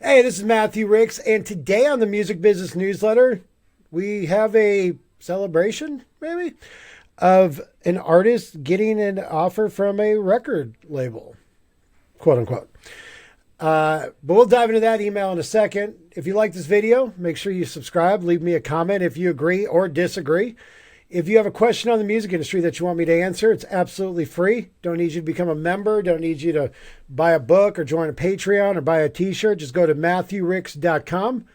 Hey, this is Matthew Ricks, and today on the Music Business Newsletter, we have a celebration, maybe, of an artist getting an offer from a record label, quote unquote. But we'll dive into that email in a second. If you like this video, make sure you subscribe. Leave me a comment if you agree or disagree. If you have a question on the music industry that you want me to answer, it's absolutely free. Don't need you to become a member. Don't need you to buy a book or join a Patreon or buy a t-shirt. Just go to MatthewRicks.com.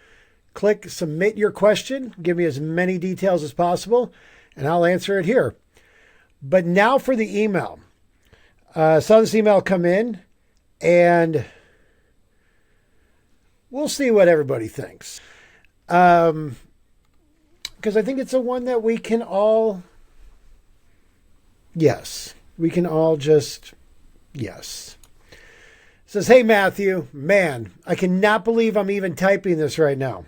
Click submit your question. Give me as many details as possible, and I'll answer it here. But now for the email. Saw this email come in, and we'll see what everybody thinks. Because I think it's a one that we can all, yes. It says, hey, Matthew, man, I cannot believe I'm even typing this right now.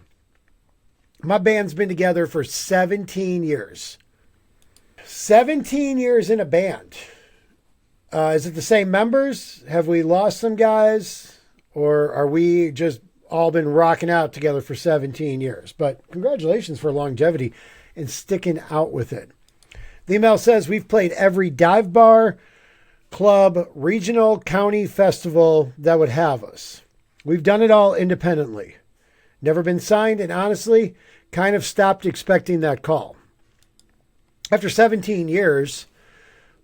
My band's been together for 17 years. 17 years in a band. Is it the same members? Have we lost some guys? Or are we just all been rocking out together for 17 years? But congratulations for longevity and sticking out with it. The email says, we've played every dive bar, club, regional, county festival that would have us. We've done it all independently. Never been signed, and honestly, kind of stopped expecting that call. After 17 years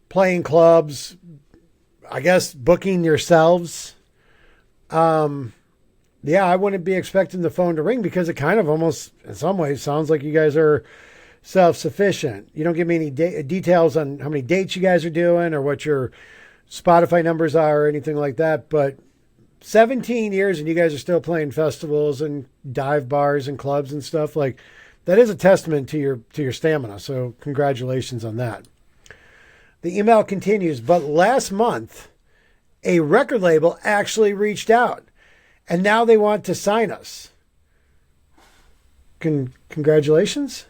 playing clubs, I guess booking yourselves, yeah, I wouldn't be expecting the phone to ring because it kind of almost, in some ways, sounds like you guys are self-sufficient. You don't give me any details on how many dates you guys are doing or what your Spotify numbers are or anything like that. But 17 years and you guys are still playing festivals and dive bars and clubs and stuff, like that is a testament to your stamina. So congratulations on that. The email continues, but last month, a record label actually reached out. And now they want to sign us. Congratulations.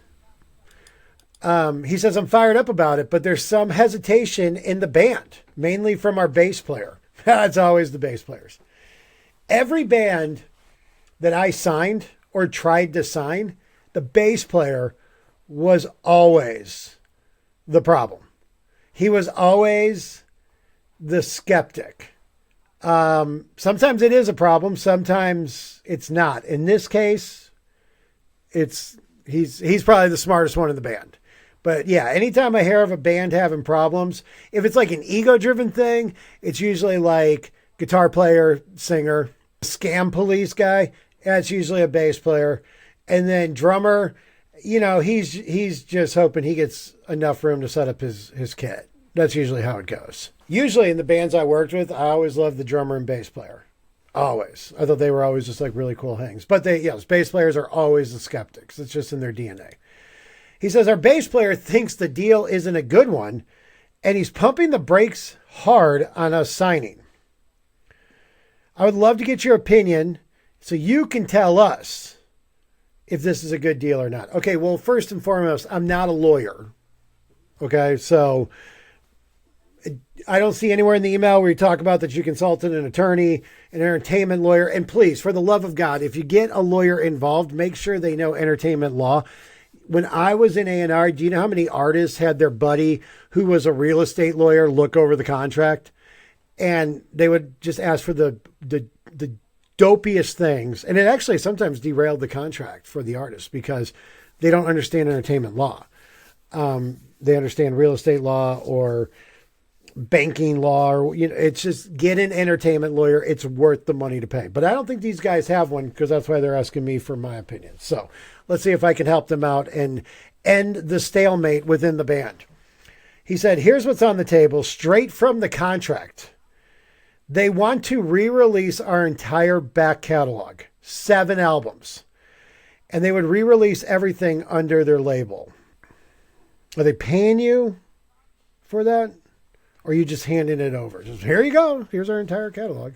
He says, I'm fired up about it, but there's some hesitation in the band, mainly from our bass player. That's always the bass players. Every band that I signed or tried to sign, the bass player was always the problem. He was always the skeptic. Sometimes it is a problem. Sometimes it's not. In this case, he's probably the smartest one in the band. But yeah, anytime I hear of a band having problems, if it's like an ego-driven thing, it's usually like guitar player, singer, scam police guy. That's usually a bass player. And then drummer, he's just hoping he gets enough room to set up his kit. That's usually how it goes. Usually in the bands I worked with, I always loved the drummer and bass player. Always. I thought they were always just like really cool hangs. But bass players are always the skeptics. It's just in their DNA. He says, our bass player thinks the deal isn't a good one, and he's pumping the brakes hard on us signing. I would love to get your opinion so you can tell us if this is a good deal or not. Okay, well, first and foremost, I'm not a lawyer. Okay, so I don't see anywhere in the email where you talk about that you consulted an attorney, an entertainment lawyer. And please, for the love of God, if you get a lawyer involved, make sure they know entertainment law. When I was in A&R, do you know how many artists had their buddy who was a real estate lawyer look over the contract? And they would just ask for the dopiest things. And it actually sometimes derailed the contract for the artist because they don't understand entertainment law. They understand real estate law or banking law, or it's just get an entertainment lawyer. It's worth the money to pay. But I don't think these guys have one because that's why they're asking me for my opinion. So let's see if I can help them out and end the stalemate within the band. He said, here's what's on the table straight from the contract. They want to re-release our entire back catalog, 7 albums, and they would re-release everything under their label. Are they paying you for that? Or are you just handing it over? Just, here you go. Here's our entire catalog.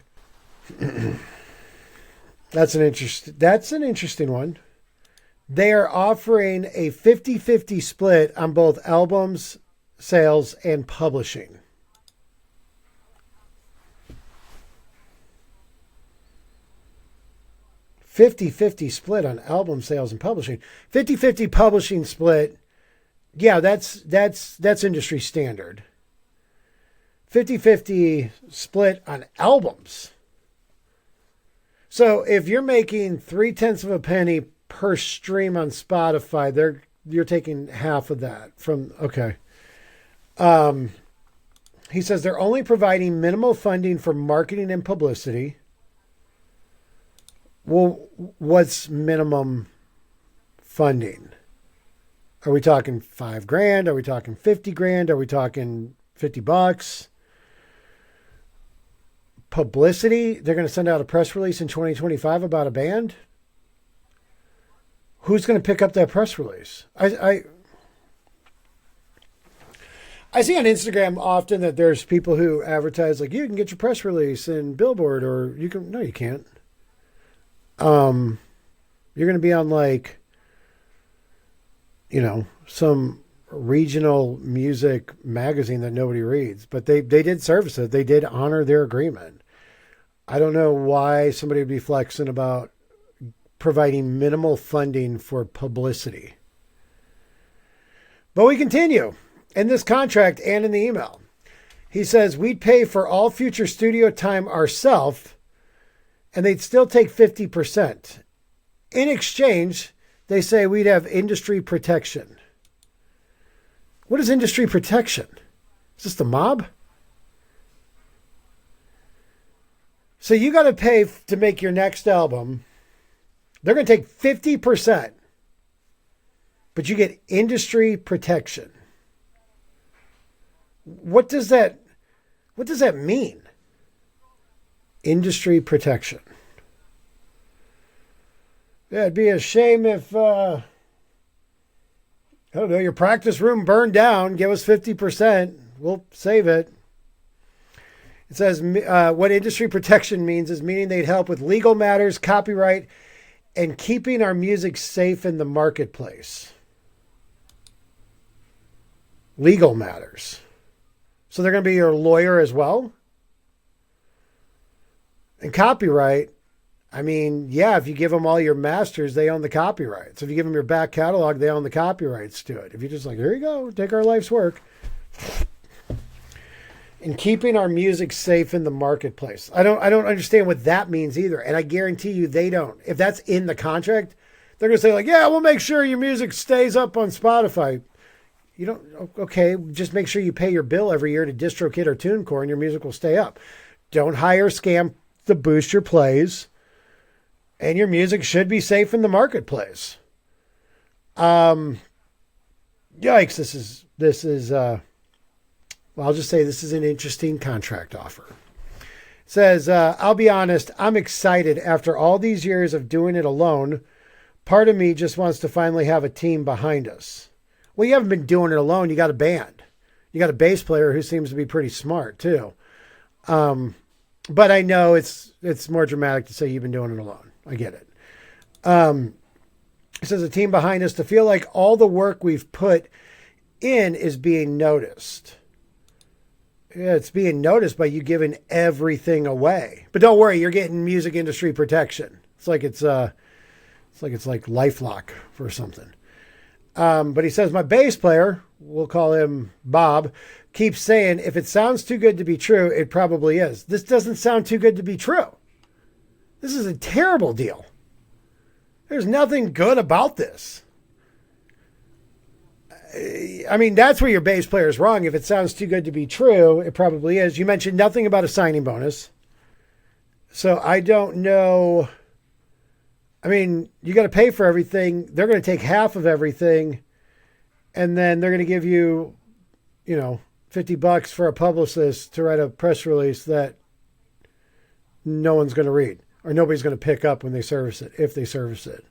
That's an interesting one. They are offering a 50-50 split on both albums, sales, and publishing. 50-50 split on album sales and publishing. 50-50 publishing split. Yeah, that's industry standard. 50-50 split on albums. So if you're making 0.3 of a penny per stream on Spotify, you're taking half of that from, okay. He says they're only providing minimal funding for marketing and publicity. Well, what's minimum funding? Are we talking $5,000? Are we talking $50,000? Are we talking $50? Publicity? They're going to send out a press release in 2025 about a band? Who's going to pick up that press release? I see on Instagram often that there's people who advertise like, you can get your press release in Billboard, or you can, no, you can't. You're going to be on like, some regional music magazine that nobody reads, but they did service it. They did honor their agreement. I don't know why somebody would be flexing about providing minimal funding for publicity. But we continue. In this contract and in the email, he says we'd pay for all future studio time ourselves, and they'd still take 50%. In exchange, they say we'd have industry protection. What is industry protection? Is this the mob? So you got to pay to make your next album. They're going to take 50%, but you get industry protection. What does that mean? Industry protection. Yeah, it'd be a shame if, I don't know, your practice room burned down. Give us 50%. We'll save it. It says what industry protection means is meaning they'd help with legal matters, copyright, and keeping our music safe in the marketplace. Legal matters. So they're going to be your lawyer as well? And copyright, I mean, yeah, if you give them all your masters, they own the copyrights. If you give them your back catalog, they own the copyrights to it. If you're just like, here you go, take our life's work. And keeping our music safe in the marketplace. I don't understand what that means either. And I guarantee you they don't. If that's in the contract, they're going to say like, yeah, we'll make sure your music stays up on Spotify. You don't, okay, just make sure you pay your bill every year to DistroKid or TuneCore and your music will stay up. Don't hire scam to boost your plays, and your music should be safe in the marketplace. Yikes, this is well, I'll just say this is an interesting contract offer. It says, I'll be honest, I'm excited after all these years of doing it alone. Part of me just wants to finally have a team behind us. Well, you haven't been doing it alone. You got a band. You got a bass player who seems to be pretty smart too. But I know it's more dramatic to say you've been doing it alone. I get it. It says a team behind us to feel like all the work we've put in is being noticed. Yeah, it's being noticed by you giving everything away. But don't worry, you're getting music industry protection. It's like it's like LifeLock for something. But he says, my bass player, we'll call him Bob, keeps saying, if it sounds too good to be true, it probably is. This doesn't sound too good to be true. This is a terrible deal. There's nothing good about this. I mean, that's where your bass player is wrong. If it sounds too good to be true, it probably is. You mentioned nothing about a signing bonus. So I don't know. I mean, you got to pay for everything. They're going to take half of everything. And then they're going to give you, $50 for a publicist to write a press release that no one's going to read or nobody's going to pick up when they service it, if they service it.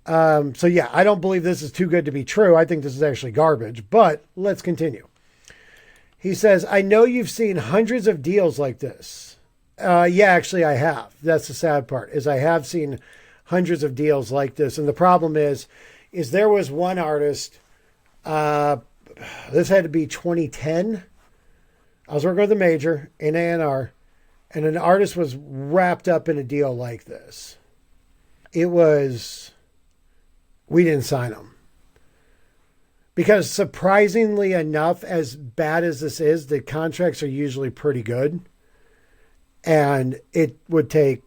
So yeah, I don't believe this is too good to be true. I think this is actually garbage, but let's continue. He says, I know you've seen hundreds of deals like this. Yeah, actually I have. That's the sad part, is I have seen hundreds of deals like this. And the problem is there was one artist, this had to be 2010. I was working with a major in A&R, and an artist was wrapped up in a deal like this. we didn't sign them. Because surprisingly enough, as bad as this is, the contracts are usually pretty good. And it would take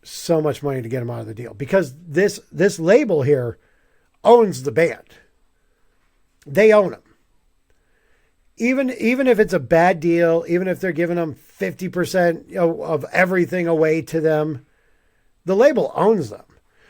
so much money to get them out of the deal. Because this label here owns the band. They own them. Even if it's a bad deal, even if they're giving them 50% of everything away to them, the label owns them.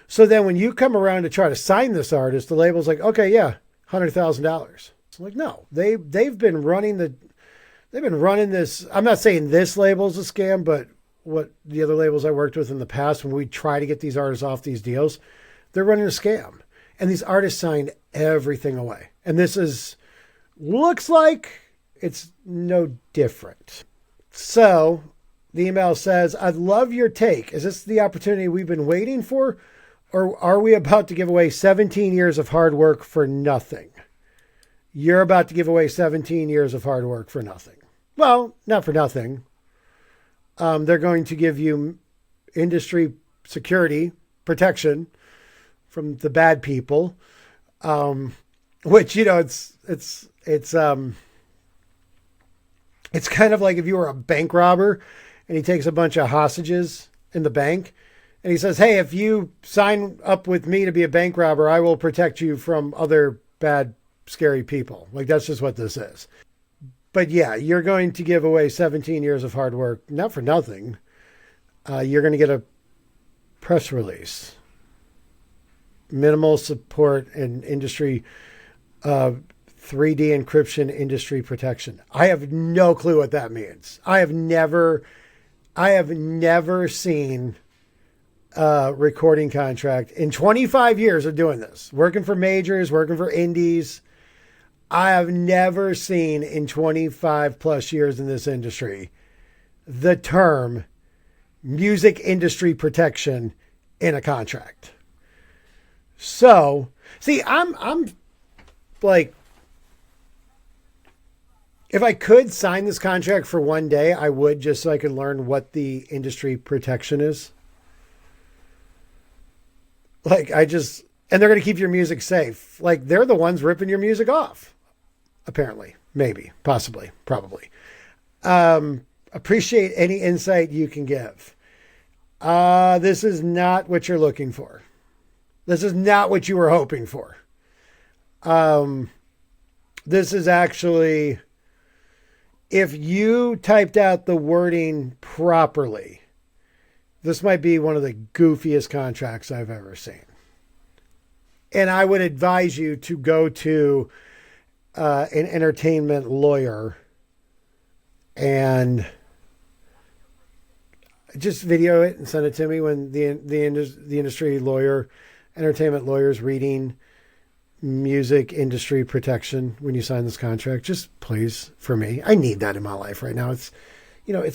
So then when you come around to try to sign this artist, the label's like, okay, yeah, $100,000. It's like, no, they've been running this. I'm not saying this label's a scam, but what the other labels I worked with in the past, when we try to get these artists off these deals, they're running a scam. And these artists signed everything away. And looks like it's no different. So the email says, I'd love your take. Is this the opportunity we've been waiting for? Or are we about to give away 17 years of hard work for nothing? You're about to give away 17 years of hard work for nothing. Well, not for nothing. They're going to give you industry security protection from the bad people, which, it's kind of like if you were a bank robber and he takes a bunch of hostages in the bank and he says, hey, if you sign up with me to be a bank robber, I will protect you from other bad, scary people. Like, that's just what this is. But yeah, you're going to give away 17 years of hard work, not for nothing. You're going to get a press release. Minimal support and industry, 3D encryption industry protection. I have no clue what that means. I have never seen a recording contract in 25 years of doing this, working for majors, working for indies. I have never seen in 25 plus years in this industry the term music industry protection in a contract. So, see, I'm like, if I could sign this contract for one day, I would, just so I could learn what the industry protection is. Like, and they're going to keep your music safe. Like, they're the ones ripping your music off. Apparently, maybe, possibly, probably. Appreciate any insight you can give. This is not what you're looking for. This is not what you were hoping for. This is actually, if you typed out the wording properly, this might be one of the goofiest contracts I've ever seen. And I would advise you to go to an entertainment lawyer and just video it and send it to me when the industry lawyer, entertainment lawyers reading music industry protection when you sign this contract. Just please, for me. I need that in my life right now. It's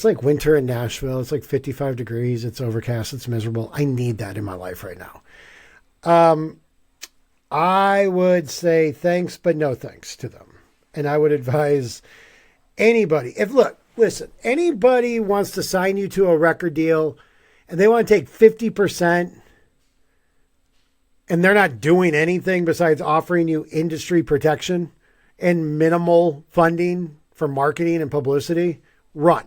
like winter in Nashville. It's like 55 degrees. It's overcast. It's miserable. I need that in my life right now. I would say thanks, but no thanks to them. And I would advise anybody, anybody wants to sign you to a record deal and they want to take 50% and they're not doing anything besides offering you industry protection and minimal funding for marketing and publicity, run.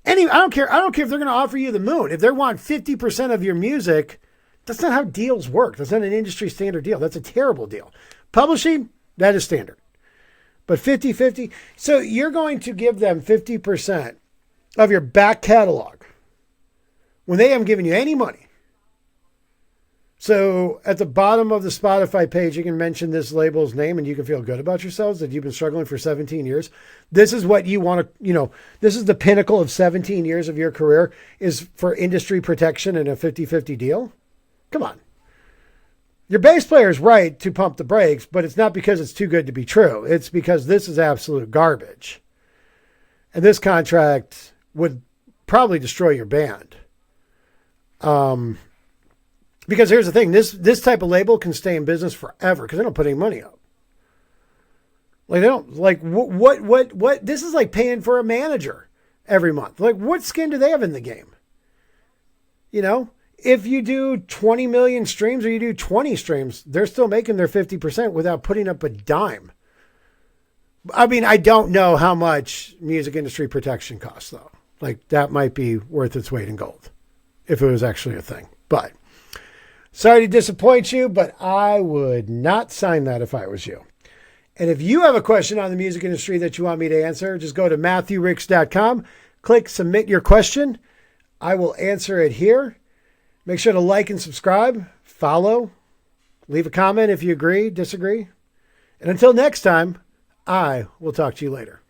I don't care. I don't care if they're going to offer you the moon. If they want 50% of your music, that's not how deals work. That's not an industry standard deal. That's a terrible deal. Publishing, that is standard. But 50-50, so you're going to give them 50% of your back catalog when they haven't given you any money. So at the bottom of the Spotify page, you can mention this label's name and you can feel good about yourselves that you've been struggling for 17 years. This is what you want to, this is the pinnacle of 17 years of your career, is for industry protection and a 50-50 deal. Come on. Your bass player is right to pump the brakes, but it's not because it's too good to be true. It's because this is absolute garbage. And this contract would probably destroy your band. Because here's the thing, this type of label can stay in business forever because they don't put any money up. Like, they don't, like, what, this is like paying for a manager every month. Like, what skin do they have in the game? if you do 20 million streams or you do 20 streams, they're still making their 50% without putting up a dime. I mean, I don't know how much music industry protection costs, though. Like, that might be worth its weight in gold if it was actually a thing. But sorry to disappoint you, but I would not sign that if I was you. And if you have a question on the music industry that you want me to answer, just go to MatthewRicks.com, click submit your question. I will answer it here. Make sure to like and subscribe, follow, leave a comment if you agree, disagree. And until next time, I will talk to you later.